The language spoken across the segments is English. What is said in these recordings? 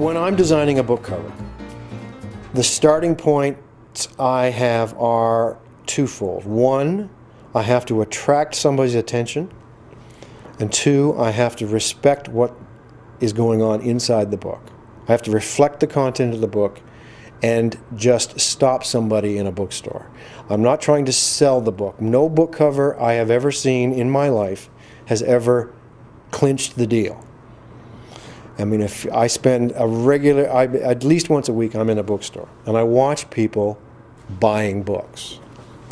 When I'm designing a book cover, the starting points I have are twofold. One, I have to attract somebody's attention, and two, I have to respect what is going on inside the book. I have to reflect the content of the book and just stop somebody in a bookstore. I'm not trying to sell the book. No book cover I have ever seen in my life has ever clinched the deal. I mean, if I spend at least once a week I'm in a bookstore and I watch people buying books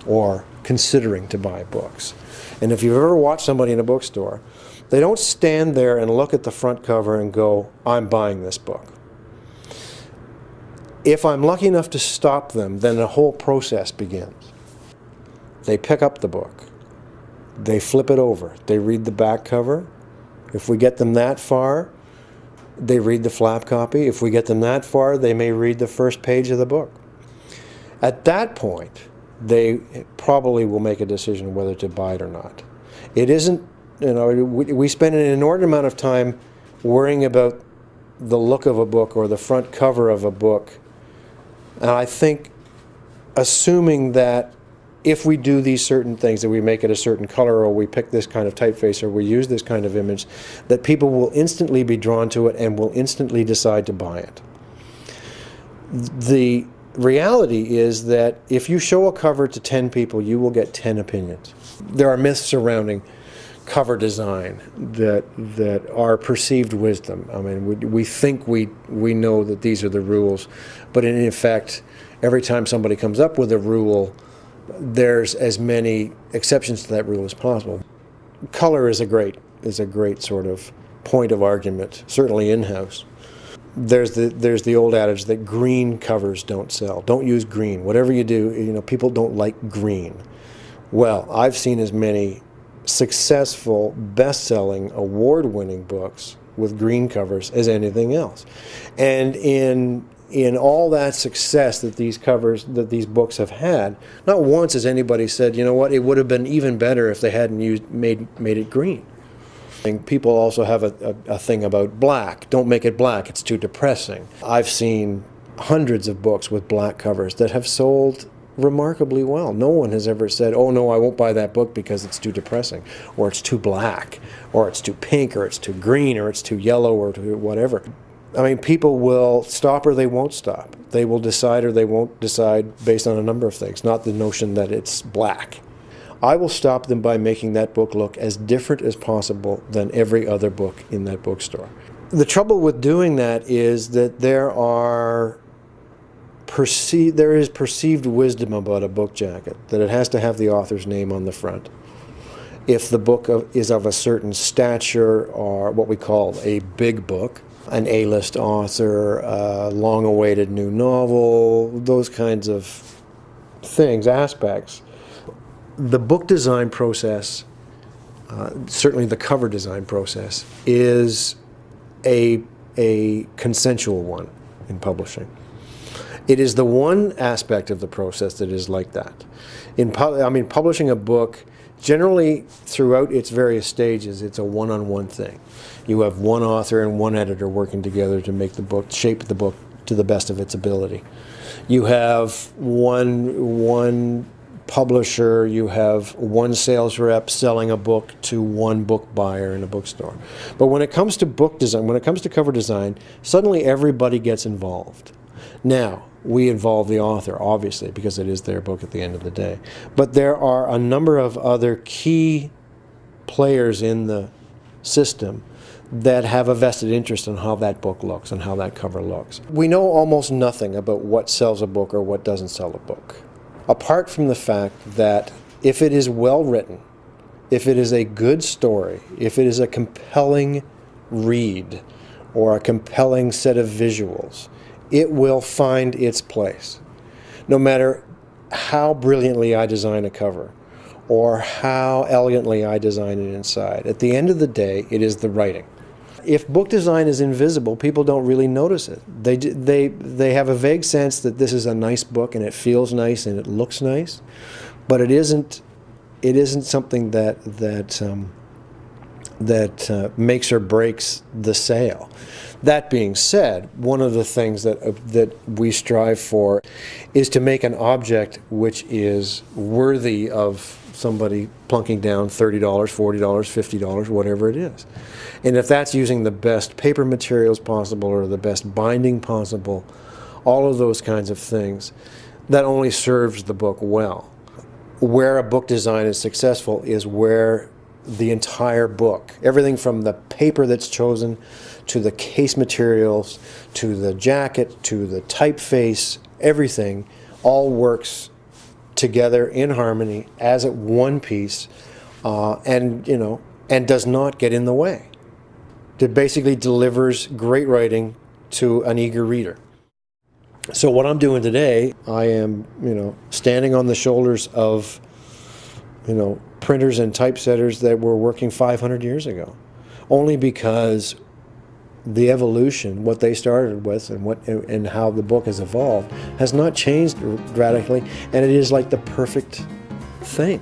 or considering to buy books. And if you've ever watched somebody in a bookstore, they don't stand there and look at the front cover and go, I'm buying this book. If I'm lucky enough to stop them, then the whole process begins. They pick up the book, they flip it over, they read the back cover. If we get them that far, they read the flap copy. If we get them that far, they may read the first page of the book. At that point, they probably will make a decision whether to buy it or not. It isn't, you know, we spend an inordinate amount of time worrying about the look of a book or the front cover of a book. And I think assuming that if we do these certain things, that we make it a certain color or we pick this kind of typeface or we use this kind of image, that people will instantly be drawn to it and will instantly decide to buy it. The reality is that if you show a cover to 10 people, you will get 10 opinions. There are myths surrounding cover design that are perceived wisdom. I mean, we think we know that these are the rules, but in effect, every time somebody comes up with a rule, there's as many exceptions to that rule as possible. Color is a great sort of point of argument, certainly in-house. There's the old adage that green covers don't sell. Don't use green. Whatever you do, you know, people don't like green. Well, I've seen as many successful, best-selling, award-winning books with green covers as anything else. And in all that success that these these books have had, not once has anybody said, you know what, it would have been even better if they hadn't made it green. And people also have a thing about black. Don't make it black, it's too depressing. I've seen hundreds of books with black covers that have sold remarkably well. No one has ever said, oh no, I won't buy that book because it's too depressing, or it's too black, or it's too pink, or it's too green, or it's too yellow, or too whatever. I mean, people will stop or they won't stop. They will decide or they won't decide based on a number of things, not the notion that it's black. I will stop them by making that book look as different as possible than every other book in that bookstore. The trouble with doing that is that there is perceived wisdom about a book jacket, that it has to have the author's name on the front. If the book is of a certain stature, or what we call a big book, an A-list author, a long-awaited new novel, those kinds of things, aspects. The book design process, certainly the cover design process, is a consensual one in publishing. It is the one aspect of the process that is like that. Publishing a book, generally throughout its various stages, it's a one-on-one thing. You have one author and one editor working together to make the book, shape the book to the best of its ability. You have one publisher, you have one sales rep selling a book to one book buyer in a bookstore. But when it comes to book design, when it comes to cover design, suddenly everybody gets involved. Now, we involve the author, obviously, because it is their book at the end of the day. But there are a number of other key players in the system that have a vested interest in how that book looks and how that cover looks. We know almost nothing about what sells a book or what doesn't sell a book, apart from the fact that if it is well written, if it is a good story, if it is a compelling read or a compelling set of visuals, it will find its place. No matter how brilliantly I design a cover or how elegantly I design it inside, at the end of the day, it is the writing. If book design is invisible, people don't really notice it. They have a vague sense that this is a nice book and it feels nice and it looks nice, but it isn't something that makes or breaks the sale. That being said, one of the things that we strive for is to make an object which is worthy of somebody plunking down $30, $40, $50, whatever it is. And if that's using the best paper materials possible or the best binding possible, all of those kinds of things, that only serves the book well. Where a book design is successful is where the entire book, everything from the paper that's chosen to the case materials to the jacket to the typeface, everything all works together in harmony as one piece, and does not get in the way. It basically delivers great writing to an eager reader. So what I'm doing today, I am, standing on the shoulders of, printers and typesetters that were working 500 years ago, only because the evolution, what they started with and how the book has evolved, has not changed radically, and it is like the perfect thing.